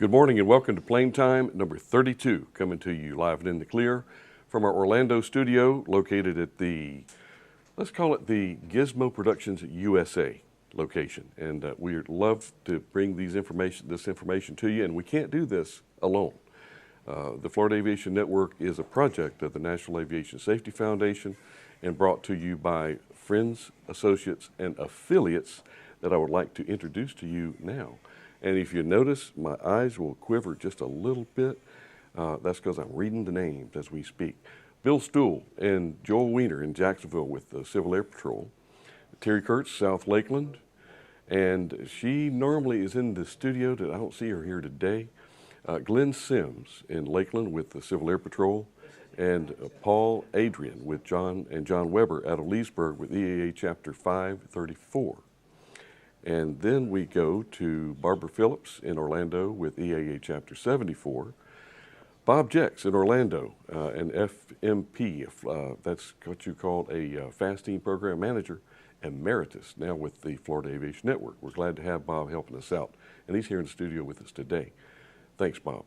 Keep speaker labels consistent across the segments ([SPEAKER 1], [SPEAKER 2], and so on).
[SPEAKER 1] Good morning and welcome to Plane Time number 32, coming to you live and in the clear from our Orlando studio located at the, let's call it the Gizmo Productions USA location. And we love to bring this information to you, and we can't do this alone. The Florida Aviation Network is a project of the National Aviation Safety Foundation and brought to you by friends, associates, and affiliates that I would like to introduce to you now. And if you notice, my eyes will quiver just a little bit. That's because I'm reading the names as we speak. Bill Stool and Joel Weiner in Jacksonville with the Civil Air Patrol. Terry Kurtz, South Lakeland. And she normally is in the studio. I don't see her here today. Glenn Sims in Lakeland with the Civil Air Patrol. And Paul Adrian with John Weber out of Leesburg with EAA Chapter 534. And then we go to Barbara Phillips in Orlando with EAA Chapter 74. Bob Jex in Orlando, an FMP, that's what you call a Fast Team Program Manager, Emeritus, now with the Florida Aviation Network. We're glad to have Bob helping us out, and he's here in the studio with us today. Thanks, Bob.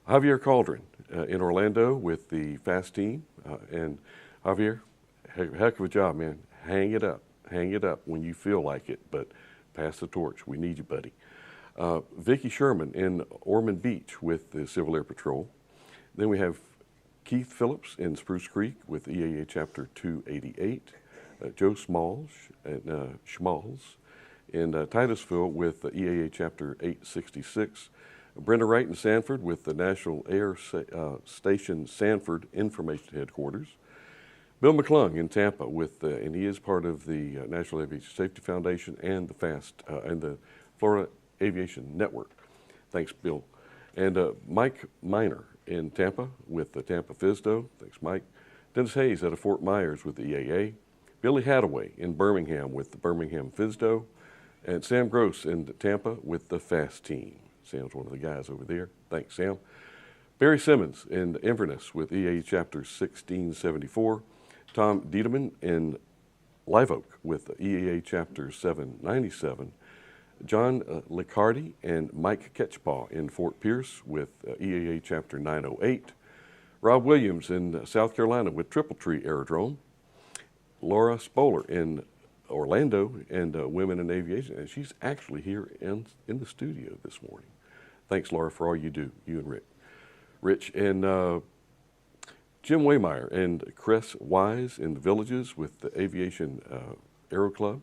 [SPEAKER 1] Javier Cauldron in Orlando with the Fast Team, and Javier, heck of a job, man. Hang it up when you feel like it, but pass the torch. We need you, buddy. Vicki Sherman in Ormond Beach with the Civil Air Patrol. Then we have Keith Phillips in Spruce Creek with EAA Chapter 288. Joe Schmalz in Titusville with EAA Chapter 866. Brenda Wright in Sanford with the National Air Station Sanford Information Headquarters. Bill McClung in Tampa with, and he is part of the National Aviation Safety Foundation and the Florida Aviation Network. Thanks, Bill. And Mike Miner in Tampa with the Tampa FISDO. Thanks, Mike. Dennis Hayes out of Fort Myers with the EAA. Billy Hadaway in Birmingham with the Birmingham FISDO. And Sam Gross in Tampa with the Fast Team. Sam's one of the guys over there. Thanks, Sam. Barry Simmons in Inverness with EAA Chapter 1674. Tom Diedemann in Live Oak with EAA Chapter 797. John Liccardi and Mike Ketchpaw in Fort Pierce with EAA Chapter 908. Rob Williams in South Carolina with Triple Tree Aerodrome. Laura Spoler in Orlando and Women in Aviation, and she's actually here in the studio this morning. Thanks, Laura, for all you do, you and Rick. Rich and Jim Waymeyer and Chris Wise in the Villages with the Aviation Aero Club,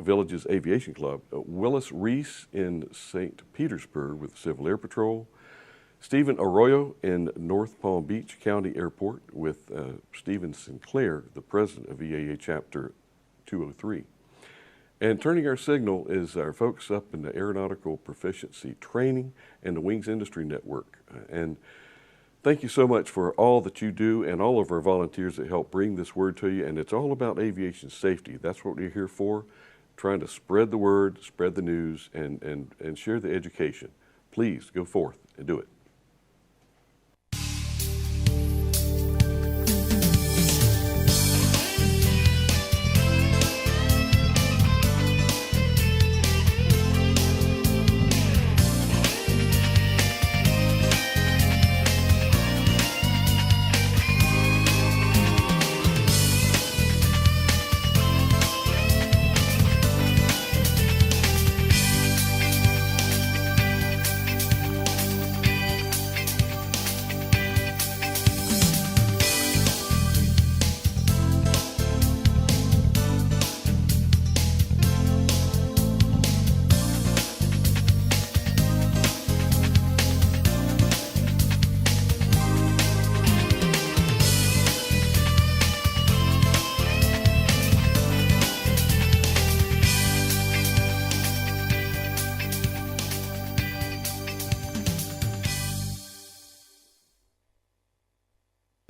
[SPEAKER 1] Villages Aviation Club. Willis Reese in St. Petersburg with the Civil Air Patrol. Stephen Arroyo in North Palm Beach County Airport with Stephen Sinclair, the president of EAA Chapter 203. And turning our signal is our folks up in the Aeronautical Proficiency Training and the Wings Industry Network. And thank you so much for all that you do and all of our volunteers that help bring this word to you. And it's all about aviation safety. That's what we're here for, trying to spread the word, spread the news, and share the education. Please go forth and do it.